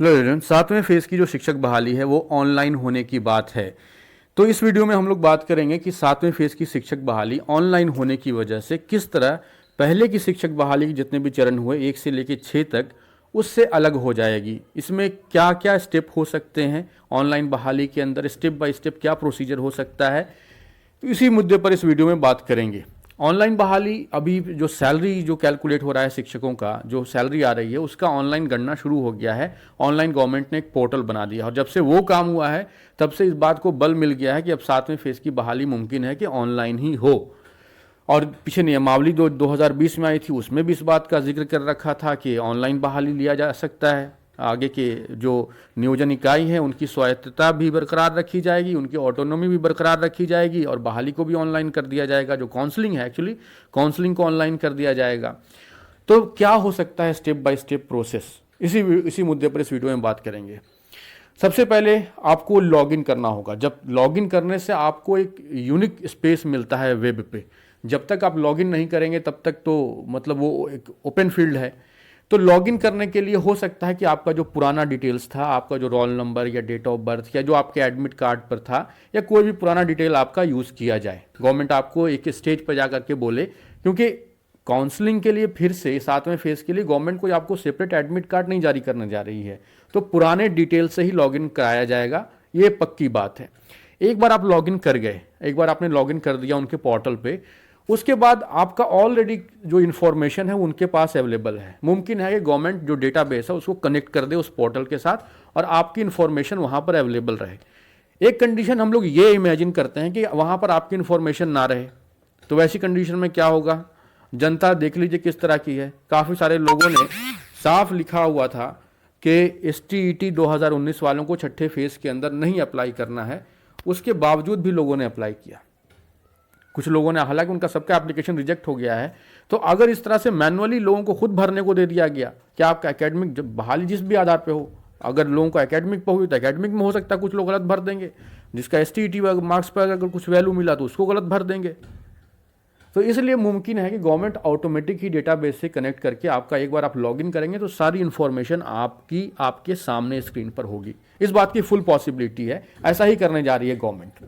Hello everyone, सातवें phase की जो शिक्षक बहाली है वो ऑनलाइन होने की बात है। तो इस वीडियो में हम लोग बात करेंगे कि सातवें फेज की शिक्षक बहाली ऑनलाइन होने की वजह से किस तरह पहले की शिक्षक बहाली के जितने भी चरण हुए 1 से लेकर 6 तक उससे अलग हो जाएगी। इसमें क्या क्या स्टेप हो सकते हैं, ऑनलाइन बहाली के अंदर स्टेप बाय स्टेप क्या प्रोसीजर हो सकता है, तो इसी मुद्दे पर इस वीडियो में बात करेंगे। ऑनलाइन बहाली, अभी जो सैलरी जो कैलकुलेट हो रहा है शिक्षकों का, जो सैलरी आ रही है उसका ऑनलाइन गणना शुरू हो गया है। ऑनलाइन गवर्नमेंट ने एक पोर्टल बना दिया और जब से वो काम हुआ है तब से इस बात को बल मिल गया है कि अब सातवें फेज की बहाली मुमकिन है कि ऑनलाइन ही हो। और पीछे नियमावली 2020 में आई थी, उसमें भी इस बात का जिक्र कर रखा था कि ऑनलाइन बहाली लिया जा सकता है। आगे के जो नियोजन इकाई है उनकी स्वायत्तता भी बरकरार रखी जाएगी, उनकी ऑटोनॉमी भी बरकरार रखी जाएगी और बहाली को भी ऑनलाइन कर दिया जाएगा। जो काउंसलिंग है, एक्चुअली काउंसलिंग को ऑनलाइन कर दिया जाएगा। तो क्या हो सकता है स्टेप बाय स्टेप प्रोसेस, इसी मुद्दे पर इस वीडियो में बात करेंगे। सबसे पहले आपको लॉगिन करना होगा। जब लॉगिन करने से आपको एक यूनिक स्पेस मिलता है वेब पे। जब तक आप लॉगिन नहीं करेंगे तब तक तो मतलब वो एक ओपन फील्ड है। तो लॉगिन करने के लिए हो सकता है कि आपका जो पुराना डिटेल्स था, आपका जो रोल नंबर या डेट ऑफ बर्थ या जो आपके एडमिट कार्ड पर था या कोई भी पुराना डिटेल आपका यूज़ किया जाए। गवर्नमेंट आपको एक स्टेज पर जा करके बोले, क्योंकि काउंसलिंग के लिए फिर से सातवें फेज के लिए गवर्नमेंट कोई आपको सेपरेट एडमिट कार्ड नहीं जारी करने जा रही है, तो पुराने डिटेल से ही लॉगिन कराया जाएगा, ये पक्की बात है। एक बार आप लॉगिन कर गए, एक बार आपने लॉगिन कर दिया उनके पोर्टल पे, उसके बाद आपका ऑलरेडी जो इन्फॉर्मेशन है उनके पास अवेलेबल है। मुमकिन है कि गवर्नमेंट जो डेटाबेस है उसको कनेक्ट कर दे उस पोर्टल के साथ और आपकी इन्फॉर्मेशन वहाँ पर अवेलेबल रहे। एक कंडीशन हम लोग ये इमेजिन करते हैं कि वहाँ पर आपकी इन्फॉर्मेशन ना रहे, तो वैसी कंडीशन में क्या होगा, जनता देख लीजिए किस तरह की है। काफ़ी सारे लोगों ने साफ लिखा हुआ था कि STET 2019 वालों को छठे फेज के अंदर नहीं अप्लाई करना है, उसके बावजूद भी लोगों ने अप्लाई किया। कुछ लोगों ने, हालांकि उनका सबका एप्लीकेशन रिजेक्ट हो गया है। तो अगर इस तरह से मैनुअली लोगों को खुद भरने को दे दिया गया कि आपका एकेडमिक बहाली जिस भी आधार पे हो, अगर लोगों को एकेडमिक पर हुई तो एकेडमिक में हो सकता है कुछ लोग गलत भर देंगे, जिसका STET मार्क्स पर अगर कुछ वैल्यू मिला तो उसको गलत भर देंगे। तो इसलिए मुमकिन है कि गवर्नमेंट ऑटोमेटिक ही डेटाबेस से कनेक्ट करके आपका, एक बार आप लॉगिन करेंगे तो सारी इन्फॉर्मेशन आपकी आपके सामने स्क्रीन पर होगी। इस बात की फुल पॉसिबिलिटी है, ऐसा ही करने जा रही है गवर्नमेंट।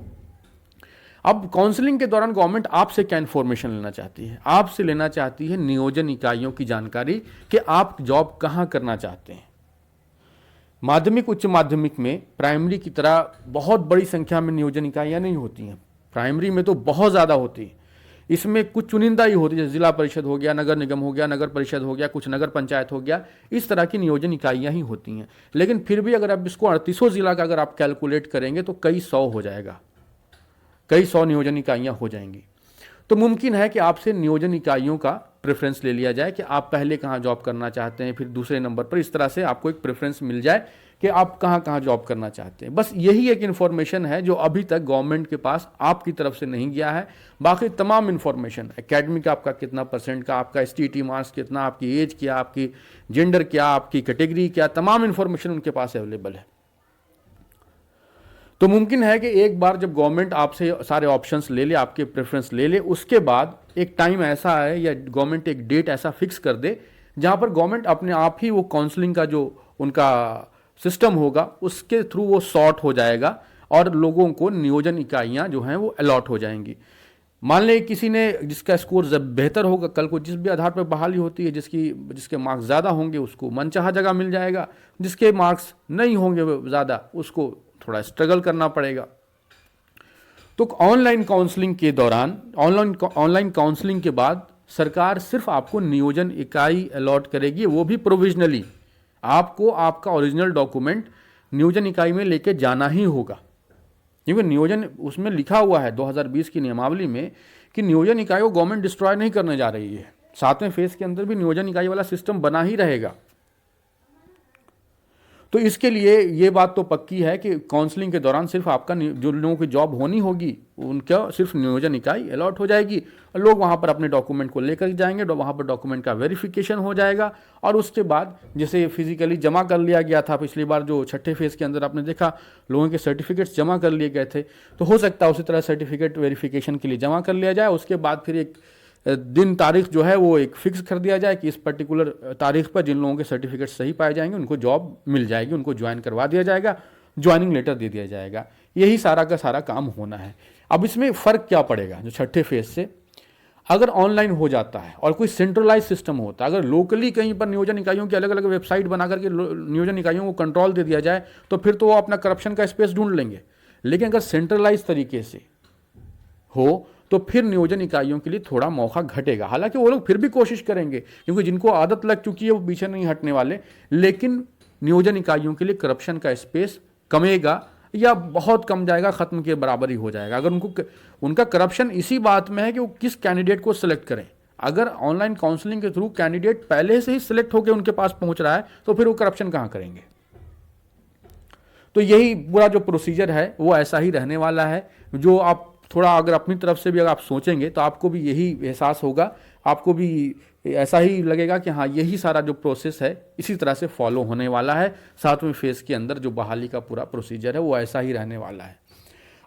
अब काउंसलिंग के दौरान गवर्नमेंट आपसे क्या इन्फॉर्मेशन लेना चाहती है? आपसे लेना चाहती है नियोजन इकाइयों की जानकारी कि आप जॉब कहाँ करना चाहते हैं। माध्यमिक उच्च माध्यमिक में प्राइमरी की तरह बहुत बड़ी संख्या में नियोजन इकाइयाँ नहीं होती हैं। प्राइमरी में तो बहुत ज़्यादा होती है। इसमें कुछ चुनिंदा ही होती है, जैसे जिला परिषद हो गया, नगर निगम हो गया, नगर परिषद हो गया, कुछ नगर पंचायत हो गया, इस तरह की नियोजन इकाइयाँ ही होती हैं। लेकिन फिर भी अगर आप इसको 38 जिला का अगर आप कैलकुलेट करेंगे तो कई सौ हो जाएगा, कई सौ नियोजन इकाइयाँ हो जाएंगी। तो मुमकिन है कि आपसे नियोजन इकाइयों का प्रेफरेंस ले लिया जाए कि आप पहले कहाँ जॉब करना चाहते हैं, फिर दूसरे नंबर पर, इस तरह से आपको एक प्रेफरेंस मिल जाए कि आप कहाँ कहाँ जॉब करना चाहते हैं। बस यही एक इन्फॉर्मेशन है जो अभी तक गवर्नमेंट के पास आपकी तरफ से नहीं गया है। बाकी तमाम इन्फॉर्मेशन, एकेडमिक आपका कितना परसेंट का, आपका STET मार्क्स कितना, आपकी एज क्या, आपकी जेंडर क्या, आपकी कैटेगरी क्या, तमाम इन्फॉर्मेशन उनके पास अवेलेबल है। तो मुमकिन है कि एक बार जब गवर्नमेंट आपसे सारे ऑप्शंस ले ले, आपके प्रेफरेंस ले ले, उसके बाद एक टाइम ऐसा है या गवर्नमेंट एक डेट ऐसा फिक्स कर दे जहां पर गवर्नमेंट अपने आप ही वो काउंसलिंग का जो उनका सिस्टम होगा उसके थ्रू वो सॉर्ट हो जाएगा और लोगों को नियोजन इकाइयां जो हैं वो अलॉट हो जाएंगी। मान लें किसी ने, जिसका स्कोर जब बेहतर होगा, कल को जिस भी आधार पर बहाली होती है, जिसके मार्क्स ज़्यादा होंगे उसको मनचाहा जगह मिल जाएगा, जिसके मार्क्स नहीं होंगे ज़्यादा उसको थोड़ा स्ट्रगल करना पड़ेगा। तो ऑनलाइन काउंसलिंग के दौरान, ऑनलाइन काउंसलिंग के बाद सरकार सिर्फ आपको नियोजन इकाई अलॉट करेगी, वो भी प्रोविजनली। आपको आपका ओरिजिनल डॉक्यूमेंट नियोजन इकाई में लेके जाना ही होगा, क्योंकि नियोजन उसमें लिखा हुआ है 2020 की नियमावली में कि नियोजन इकाई को गवर्नमेंट डिस्ट्रॉय नहीं करने जा रही है। सातवें फेज के अंदर भी नियोजन इकाई वाला सिस्टम बना ही रहेगा। तो इसके लिए ये बात तो पक्की है कि काउंसलिंग के दौरान सिर्फ आपका, जो लोगों की जॉब होनी होगी उनका सिर्फ नियोजन इकाई अलॉट हो जाएगी और लोग वहाँ पर अपने डॉक्यूमेंट को लेकर जाएंगे, वहाँ पर डॉक्यूमेंट का वेरिफिकेशन हो जाएगा और उसके बाद जैसे फिजिकली जमा कर लिया गया था पिछली बार, जो छठे फेज के अंदर आपने देखा लोगों के सर्टिफिकेट्स जमा कर लिए गए थे, तो हो सकता है उसी तरह सर्टिफिकेट वेरिफिकेशन के लिए जमा कर लिया जाए। उसके बाद फिर एक दिन तारीख जो है वो एक फिक्स कर दिया जाए कि इस पर्टिकुलर तारीख पर जिन लोगों के सर्टिफिकेट सही पाए जाएंगे उनको जॉब मिल जाएगी, उनको ज्वाइन करवा दिया जाएगा, ज्वाइनिंग लेटर दे दिया जाएगा। यही सारा का सारा काम होना है। अब इसमें फ़र्क क्या पड़ेगा जो छठे फेज से, अगर ऑनलाइन हो जाता है और कोई सेंट्रलाइज सिस्टम होता है, अगर लोकली कहीं पर नियोजन इकाइयों की अलग अलग वेबसाइट बना करके नियोजन इकाइयों को कंट्रोल दे दिया जाए तो फिर तो वो अपना करप्शन का स्पेस ढूंढ लेंगे। लेकिन अगर सेंट्रलाइज तरीके से हो तो फिर नियोजन इकाइयों के लिए थोड़ा मौका घटेगा। हालांकि वो लोग फिर भी कोशिश करेंगे क्योंकि जिनको आदत लग चुकी है वो पीछे नहीं हटने वाले, लेकिन नियोजन इकाइयों के लिए करप्शन का स्पेस कमेगा या बहुत कम जाएगा, खत्म के बराबर ही हो जाएगा। अगर उनका करप्शन इसी बात में है कि वो किस कैंडिडेट को सिलेक्ट करें। अगर ऑनलाइन काउंसलिंग के थ्रू कैंडिडेट पहले से ही सिलेक्ट होकर उनके पास पहुंच रहा है तो फिर वो करप्शन कहां करेंगे। तो यही पूरा जो प्रोसीजर है वो ऐसा ही रहने वाला है। जो आप थोड़ा अगर अपनी तरफ से भी अगर आप सोचेंगे तो आपको भी यही एहसास होगा, आपको भी ऐसा ही लगेगा कि हाँ यही सारा जो प्रोसेस है इसी तरह से फॉलो होने वाला है। सातवें फेज के अंदर जो बहाली का पूरा प्रोसीजर है वो ऐसा ही रहने वाला है।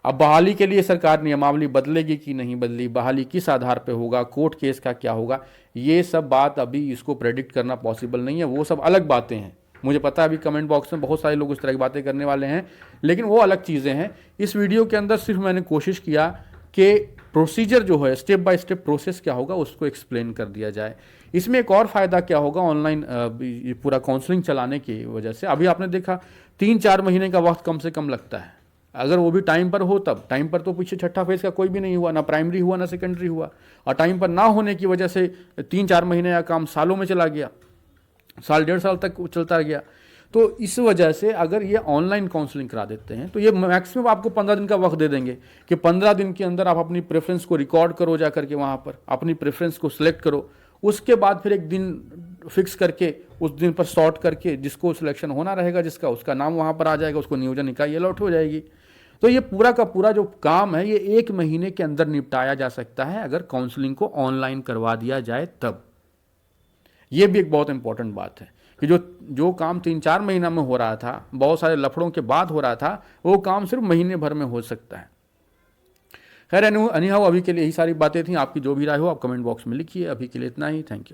अब बहाली के लिए सरकार नियमावली बदलेगी कि नहीं बदली, बहाली किस आधार पे होगा, कोर्ट केस का क्या होगा, ये सब बात अभी इसको प्रेडिक्ट करना पॉसिबल नहीं है। वो सब अलग बातें हैं। मुझे पता है अभी कमेंट बॉक्स में बहुत सारे लोग उस तरह की बातें करने वाले हैं, लेकिन वो अलग चीज़ें हैं। इस वीडियो के अंदर सिर्फ मैंने कोशिश किया कि प्रोसीजर जो है स्टेप बाय स्टेप प्रोसेस क्या होगा उसको एक्सप्लेन कर दिया जाए। इसमें एक और फ़ायदा क्या होगा ऑनलाइन पूरा काउंसलिंग चलाने की वजह से, अभी आपने देखा 3-4 महीने का वक्त कम से कम लगता है। अगर वो भी टाइम पर हो तब, टाइम पर तो पीछे छठा फेज का कोई भी नहीं हुआ, ना प्राइमरी हुआ ना सेकेंडरी हुआ, और टाइम पर ना होने की वजह से 3-4 महीने का काम सालों में चला गया, साल 1.5 साल तक चलता गया। तो इस वजह से अगर ये ऑनलाइन काउंसलिंग करा देते हैं तो ये मैक्सिमम आपको 15 दिन का वक्त दे देंगे कि 15 दिन के अंदर आप अपनी प्रेफरेंस को रिकॉर्ड करो, जा करके वहाँ पर अपनी प्रेफरेंस को सिलेक्ट करो। उसके बाद फिर एक दिन फिक्स करके उस दिन पर सॉर्ट करके जिसको सिलेक्शन होना रहेगा, जिसका उसका नाम वहाँ पर आ जाएगा, उसको नियोजन इकाई अलॉट हो जाएगी। तो ये पूरा का पूरा जो काम है ये 1 महीने के अंदर निपटाया जा सकता है अगर काउंसलिंग को ऑनलाइन करवा दिया जाए तब। ये भी एक बहुत इंपॉर्टेंट बात है कि जो काम 3-4 महीना में हो रहा था, बहुत सारे लफड़ों के बाद हो रहा था, वो काम सिर्फ महीने भर में हो सकता है। खैर एनीहाउ अभी के लिए यही सारी बातें थी। आपकी जो भी राय हो आप कमेंट बॉक्स में लिखिए। अभी के लिए इतना ही। Thank you.